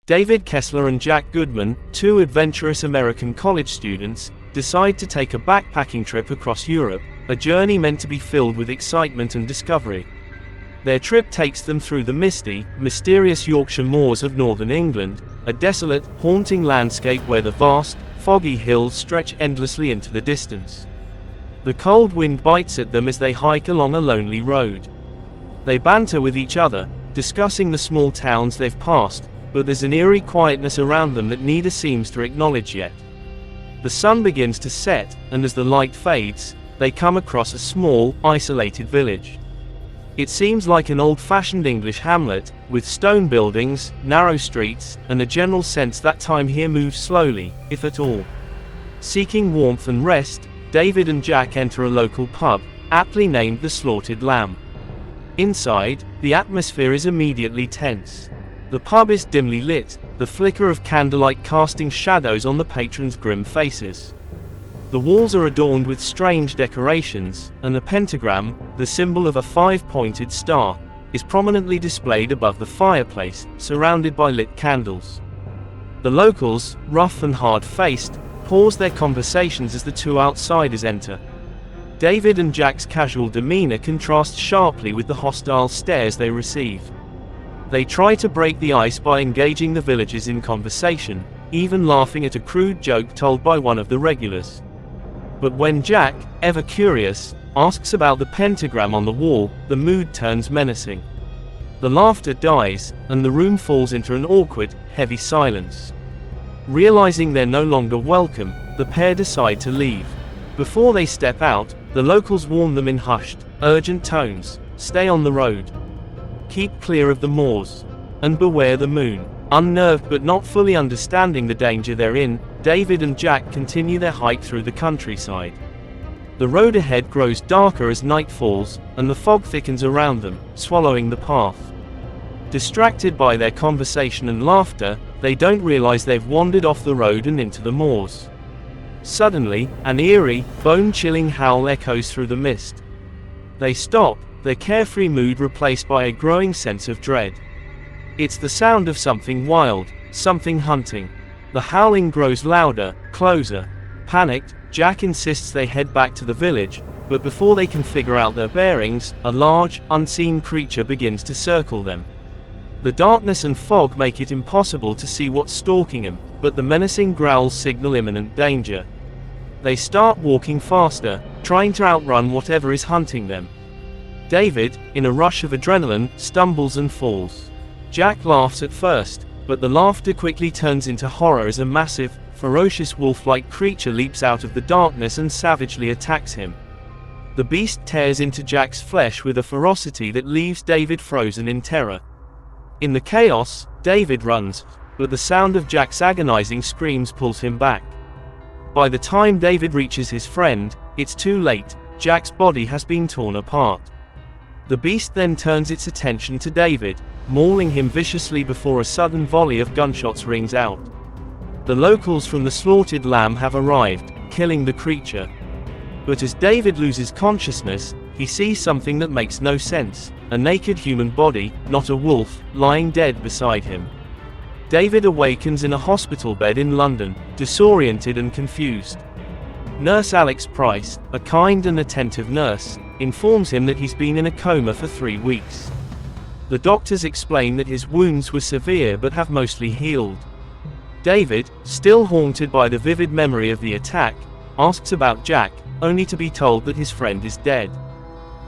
David Kessler and Jack Goodman, two adventurous American college students, decide to take a backpacking trip across Europe, a journey meant to be filled with excitement and discovery. Their trip takes them through the misty, mysterious Yorkshire moors of northern England, a desolate, haunting landscape where the vast, foggy hills stretch endlessly into the distance. The cold wind bites at them as they hike along a lonely road. They banter with each other, discussing the small towns they've passed, but there's an eerie quietness around them that neither seems to acknowledge yet. The sun begins to set, and as the light fades, they come across a small, isolated village. It seems like an old-fashioned English hamlet, with stone buildings, narrow streets, and a general sense that time here moves slowly, if at all. Seeking warmth and rest, David and Jack enter a local pub, aptly named the Slaughtered Lamb. Inside, the atmosphere is immediately tense. The pub is dimly lit, the flicker of candlelight casting shadows on the patrons' grim faces. The walls are adorned with strange decorations, and a pentagram, the symbol of a five-pointed star, is prominently displayed above the fireplace, surrounded by lit candles. The locals, rough and hard-faced, pause their conversations as the two outsiders enter. David and Jack's casual demeanor contrasts sharply with the hostile stares they receive. They try to break the ice by engaging the villagers in conversation, even laughing at a crude joke told by one of the regulars. But when Jack, ever curious, asks about the pentagram on the wall, the mood turns menacing. The laughter dies, and the room falls into an awkward, heavy silence. Realizing they're no longer welcome, the pair decide to leave. Before they step out, the locals warn them in hushed, urgent tones, "Stay on the road. Keep clear of the moors. And beware the moon." Unnerved but not fully understanding the danger they're in, David and Jack continue their hike through the countryside. The road ahead grows darker as night falls, and the fog thickens around them, swallowing the path. Distracted by their conversation and laughter, they don't realize they've wandered off the road and into the moors. Suddenly, an eerie, bone-chilling howl echoes through the mist. They stop, their carefree mood replaced by a growing sense of dread. It's the sound of something wild, something hunting. The howling grows louder, closer. Panicked, Jack insists they head back to the village, but before they can figure out their bearings, a large, unseen creature begins to circle them. The darkness and fog make it impossible to see what's stalking them, but the menacing growls signal imminent danger. They start walking faster, trying to outrun whatever is hunting them. David, in a rush of adrenaline, stumbles and falls. Jack laughs at first, but the laughter quickly turns into horror as a massive, ferocious wolf-like creature leaps out of the darkness and savagely attacks him. The beast tears into Jack's flesh with a ferocity that leaves David frozen in terror. In the chaos, David runs, but the sound of Jack's agonizing screams pulls him back. By the time David reaches his friend, it's too late. Jack's body has been torn apart. The beast then turns its attention to David, mauling him viciously before a sudden volley of gunshots rings out. The locals from the Slaughtered Lamb have arrived, killing the creature. But as David loses consciousness, he sees something that makes no sense: a naked human body, not a wolf, lying dead beside him. David awakens in a hospital bed in London, disoriented and confused. Nurse Alex Price, a kind and attentive nurse, informs him that he's been in a coma for 3 weeks. The doctors explain that his wounds were severe but have mostly healed. David, still haunted by the vivid memory of the attack, asks about Jack, only to be told that his friend is dead.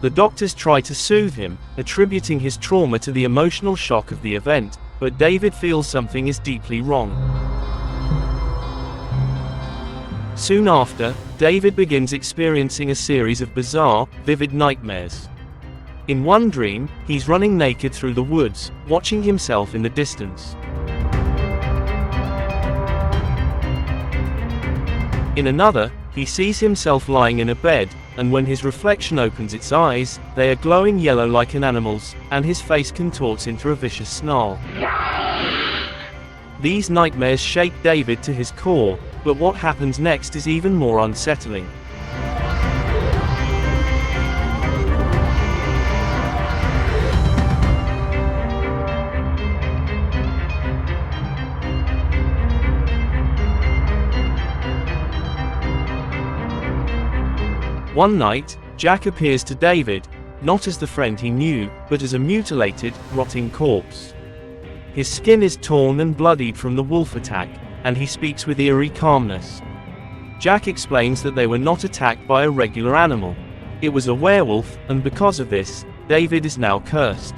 The doctors try to soothe him, attributing his trauma to the emotional shock of the event, but David feels something is deeply wrong. Soon after, David begins experiencing a series of bizarre, vivid nightmares. In one dream, he's running naked through the woods, watching himself in the distance. In another, he sees himself lying in a bed, and when his reflection opens its eyes, they are glowing yellow like an animal's, and his face contorts into a vicious snarl. These nightmares shake David to his core, but what happens next is even more unsettling. One night, Jack appears to David, not as the friend he knew, but as a mutilated, rotting corpse. His skin is torn and bloodied from the wolf attack, and he speaks with eerie calmness. Jack explains that they were not attacked by a regular animal. It was a werewolf, and because of this, David is now cursed.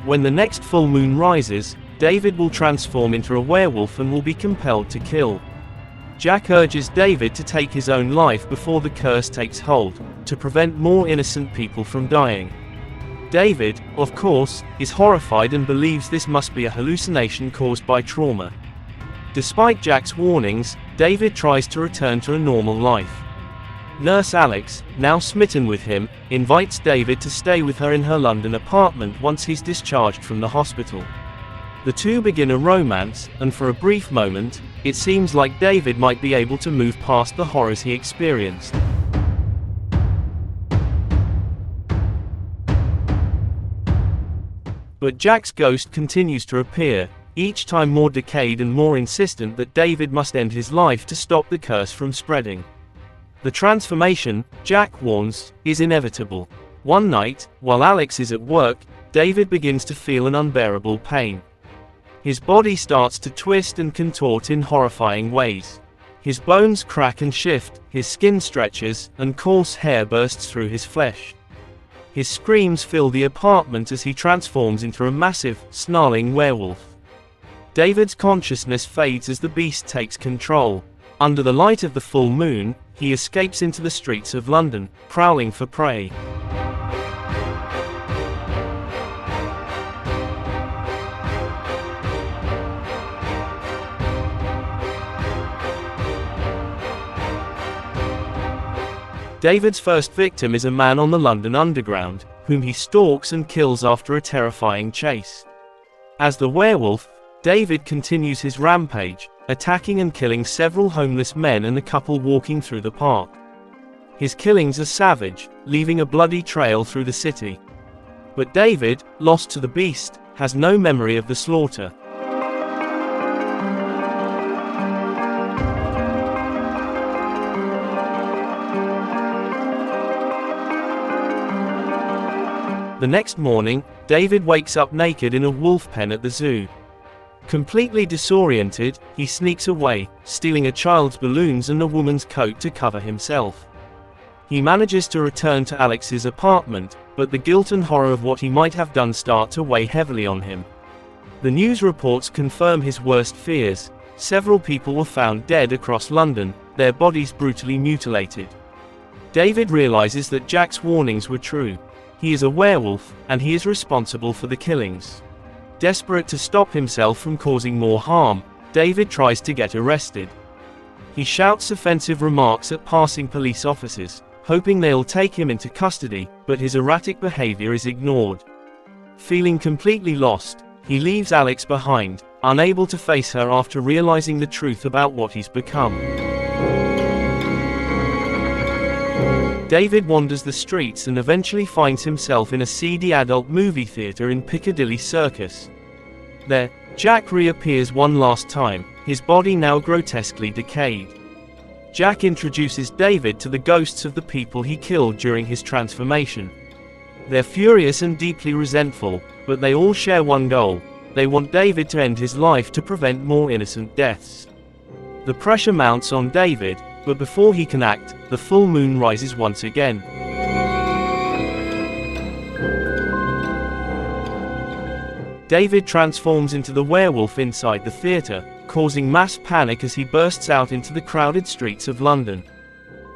When the next full moon rises, David will transform into a werewolf and will be compelled to kill. Jack urges David to take his own life before the curse takes hold, to prevent more innocent people from dying. David, of course, is horrified and believes this must be a hallucination caused by trauma. Despite Jack's warnings, David tries to return to a normal life. Nurse Alex, now smitten with him, invites David to stay with her in her London apartment once he's discharged from the hospital. The two begin a romance, and for a brief moment, it seems like David might be able to move past the horrors he experienced. But Jack's ghost continues to appear, each time more decayed and more insistent that David must end his life to stop the curse from spreading. The transformation, Jack warns, is inevitable. One night, while Alex is at work, David begins to feel an unbearable pain. His body starts to twist and contort in horrifying ways. His bones crack and shift, his skin stretches, and coarse hair bursts through his flesh. His screams fill the apartment as he transforms into a massive, snarling werewolf. David's consciousness fades as the beast takes control. Under the light of the full moon, he escapes into the streets of London, prowling for prey. David's first victim is a man on the London Underground, whom he stalks and kills after a terrifying chase. As the werewolf, David continues his rampage, attacking and killing several homeless men and a couple walking through the park. His killings are savage, leaving a bloody trail through the city. But David, lost to the beast, has no memory of the slaughter. The next morning, David wakes up naked in a wolf pen at the zoo. Completely disoriented, he sneaks away, stealing a child's balloons and a woman's coat to cover himself. He manages to return to Alex's apartment, but the guilt and horror of what he might have done start to weigh heavily on him. The news reports confirm his worst fears. Several people were found dead across London, their bodies brutally mutilated. David realizes that Jack's warnings were true. He is a werewolf, and he is responsible for the killings. Desperate to stop himself from causing more harm, David tries to get arrested. He shouts offensive remarks at passing police officers, hoping they'll take him into custody, but his erratic behavior is ignored. Feeling completely lost, he leaves Alex behind, unable to face her after realizing the truth about what he's become. David wanders the streets and eventually finds himself in a seedy adult movie theater in Piccadilly Circus. There, Jack reappears one last time, his body now grotesquely decayed. Jack introduces David to the ghosts of the people he killed during his transformation. They're furious and deeply resentful, but they all share one goal: they want David to end his life to prevent more innocent deaths. The pressure mounts on David, but before he can act, the full moon rises once again. David transforms into the werewolf inside the theater, causing mass panic as he bursts out into the crowded streets of London.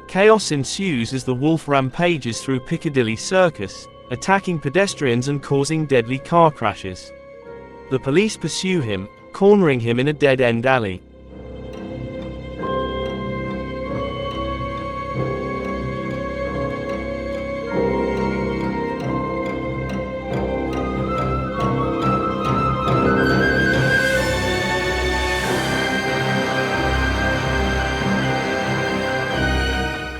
Chaos ensues as the wolf rampages through Piccadilly Circus, attacking pedestrians and causing deadly car crashes. The police pursue him, cornering him in a dead-end alley.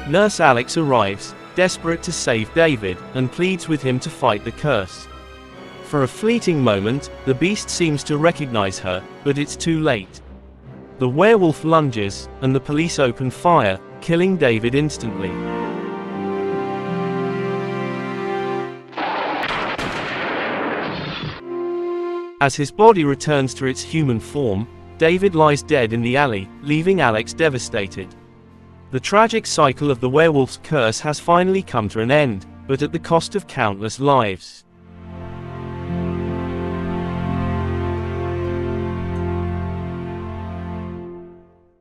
Nurse Alex arrives, desperate to save David, and pleads with him to fight the curse. For a fleeting moment, the beast seems to recognize her, but it's too late. The werewolf lunges, and the police open fire, killing David instantly. As his body returns to its human form, David lies dead in the alley, leaving Alex devastated. The tragic cycle of the werewolf's curse has finally come to an end, but at the cost of countless lives.